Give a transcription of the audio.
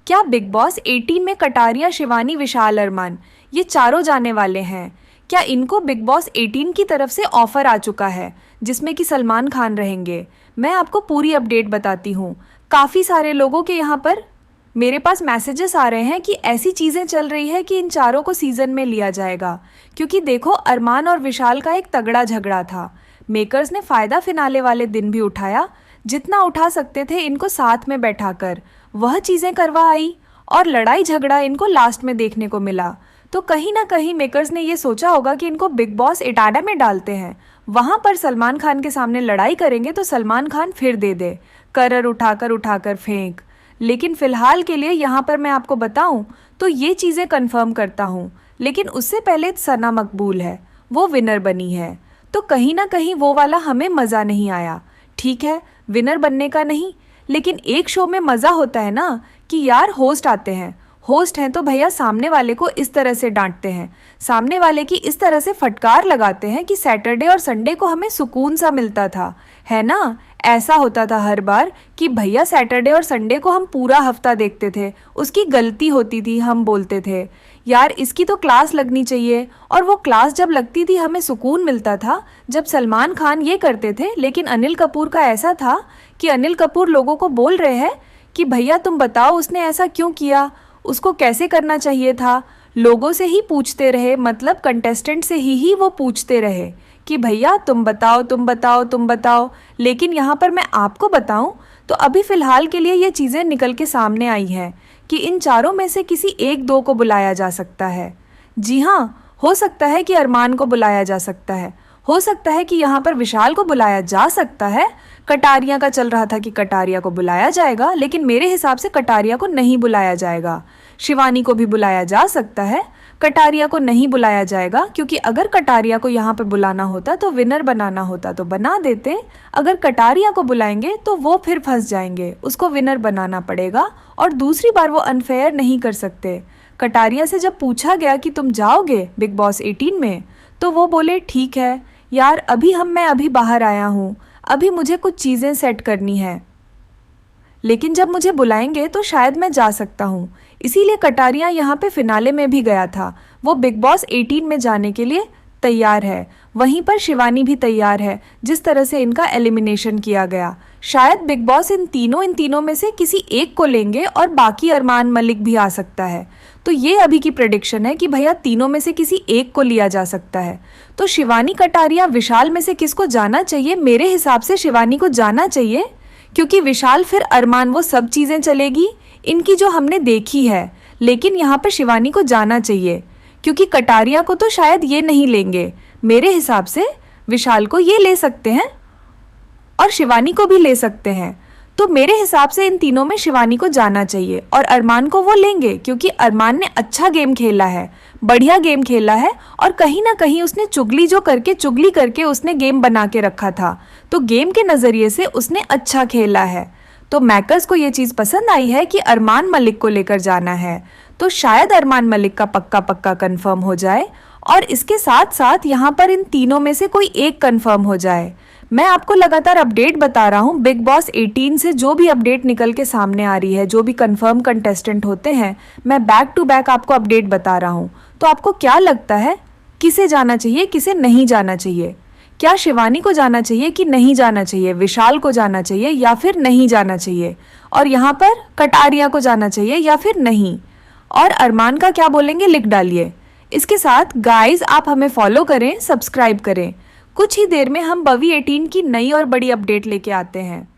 क्या big boss 18 में कटारिया, शिवानी, विशाल, अरमान ये चारों जाने वाले हैं? क्या इनको बिग बॉस 18 की तरफ से ऑफर आ चुका है जिसमें कि सलमान खान रहेंगे? मैं आपको पूरी अपडेट बताती हूँ। काफ़ी सारे लोगों के यहाँ पर मेरे पास मैसेजेस आ रहे हैं कि ऐसी चीज़ें चल रही है कि इन चारों को सीज़न में लिया जाएगा, क्योंकि देखो अरमान और विशाल का एक तगड़ा झगड़ा था। मेकर्स ने फ़ायदा फिनाले वाले दिन भी उठाया, जितना उठा सकते थे इनको साथ में बैठाकर वह चीज़ें करवा आई, और लड़ाई झगड़ा इनको लास्ट में देखने को मिला। तो कहीं ना कहीं मेकर्स ने ये सोचा होगा कि इनको बिग बॉस 18 में डालते हैं, वहाँ पर सलमान खान के सामने लड़ाई करेंगे तो सलमान खान फिर दे दे, करर उठाकर फेंक। लेकिन फ़िलहाल के लिए यहाँ पर मैं आपको बताऊँ तो ये चीज़ें कंफर्म करता हूँ, लेकिन उससे पहले सना मकबूल है, वो विनर बनी है। तो कहीं ना कहीं वो वाला हमें मज़ा नहीं आया। ठीक है, विनर बनने का नहीं, लेकिन एक शो में मज़ा होता है ना कि यार होस्ट आते हैं, होस्ट हैं तो भैया सामने वाले को इस तरह से डांटते हैं, सामने वाले की इस तरह से फटकार लगाते हैं कि सैटरडे और संडे को हमें सुकून सा मिलता था, है ना? ऐसा होता था हर बार कि भैया सैटरडे और संडे को हम पूरा हफ्ता देखते थे, उसकी गलती होती थी, हम बोलते थे यार इसकी तो क्लास लगनी चाहिए, और वो क्लास जब लगती थी हमें सुकून मिलता था जब सलमान खान ये करते थे। लेकिन अनिल कपूर का ऐसा था कि अनिल कपूर लोगों को बोल रहे हैं कि भैया तुम बताओ उसने ऐसा क्यों किया, उसको कैसे करना चाहिए था। लोगों से ही पूछते रहे, मतलब कंटेस्टेंट से ही वो पूछते रहे कि भैया तुम बताओ तुम बताओ तुम बताओ। लेकिन यहाँ पर मैं आपको बताऊँ तो अभी फ़िलहाल के लिए ये चीज़ें निकल के सामने आई हैं कि इन चारों में से किसी एक दो को बुलाया जा सकता है। जी हाँ, हो सकता है कि अरमान को बुलाया जा सकता है, हो सकता है कि यहाँ पर विशाल को बुलाया जा सकता है। कटारिया का चल रहा था कि कटारिया को बुलाया जाएगा, लेकिन मेरे हिसाब से कटारिया को नहीं बुलाया जाएगा। शिवानी को भी बुलाया जा सकता है, कटारिया को नहीं बुलाया जाएगा, क्योंकि अगर कटारिया को यहाँ पर बुलाना होता तो विनर बनाना होता तो बना देते। अगर कटारिया को बुलाएंगे तो वो फिर फंस जाएंगे, उसको विनर बनाना पड़ेगा, और दूसरी बार वो अनफेयर नहीं कर सकते। कटारिया से जब पूछा गया कि तुम जाओगे बिग बॉस 18 में, तो वो बोले ठीक है यार, मैं अभी बाहर आया हूँ, अभी मुझे कुछ चीज़ें सेट करनी है, लेकिन जब मुझे बुलाएंगे तो शायद मैं जा सकता हूँ। इसीलिए कटारिया यहाँ पे फिनाले में भी गया था, वो बिग बॉस 18 में जाने के लिए तैयार है। वहीं पर शिवानी भी तैयार है, जिस तरह से इनका एलिमिनेशन किया गया। शायद बिग बॉस इन तीनों में से किसी एक को लेंगे, और बाकी अरमान मलिक भी आ सकता है। तो ये अभी की प्रेडिक्शन है कि भैया तीनों में से किसी एक को लिया जा सकता है। तो शिवानी, कटारिया, विशाल में से किसको जाना चाहिए? मेरे हिसाब से शिवानी को जाना चाहिए, क्योंकि विशाल फिर अरमान वो सब चीज़ें चलेगी इनकी जो हमने देखी है। लेकिन यहाँ पर शिवानी को जाना चाहिए, क्योंकि कटारिया को तो शायद ये नहीं लेंगे। मेरे हिसाब से विशाल को ये ले सकते हैं और शिवानी को भी ले सकते हैं। तो मेरे हिसाब से इन तीनों में शिवानी को जाना चाहिए, और अरमान को वो लेंगे क्योंकि अरमान ने अच्छा गेम खेला है, बढ़िया गेम खेला है, और कहीं ना कहीं उसने चुगली करके उसने गेम बना के रखा था। तो गेम के नज़रिए से उसने अच्छा खेला है। तो मैकर्स को ये चीज़ पसंद आई है कि अरमान मलिक को लेकर जाना है। तो शायद अरमान मलिक का पक्का कंफर्म हो जाए, और इसके साथ साथ यहाँ पर इन तीनों में से कोई एक कंफर्म हो जाए। मैं आपको लगातार अपडेट बता रहा हूँ, बिग बॉस 18 से जो भी अपडेट निकल के सामने आ रही है, जो भी कंफर्म कंटेस्टेंट होते हैं, मैं बैक टू बैक आपको अपडेट बता रहा हूँ। तो आपको क्या लगता है, किसे जाना चाहिए, किसे नहीं जाना चाहिए? क्या शिवानी को जाना चाहिए कि नहीं जाना चाहिए? विशाल को जाना चाहिए या फिर नहीं जाना चाहिए? और यहाँ पर कटारिया को जाना चाहिए या फिर नहीं? और अरमान का क्या बोलेंगे, लिख डालिए। इसके साथ गाइज आप हमें फॉलो करें, सब्सक्राइब करें। कुछ ही देर में हम बवी 18 की नई और बड़ी अपडेट लेके आते हैं।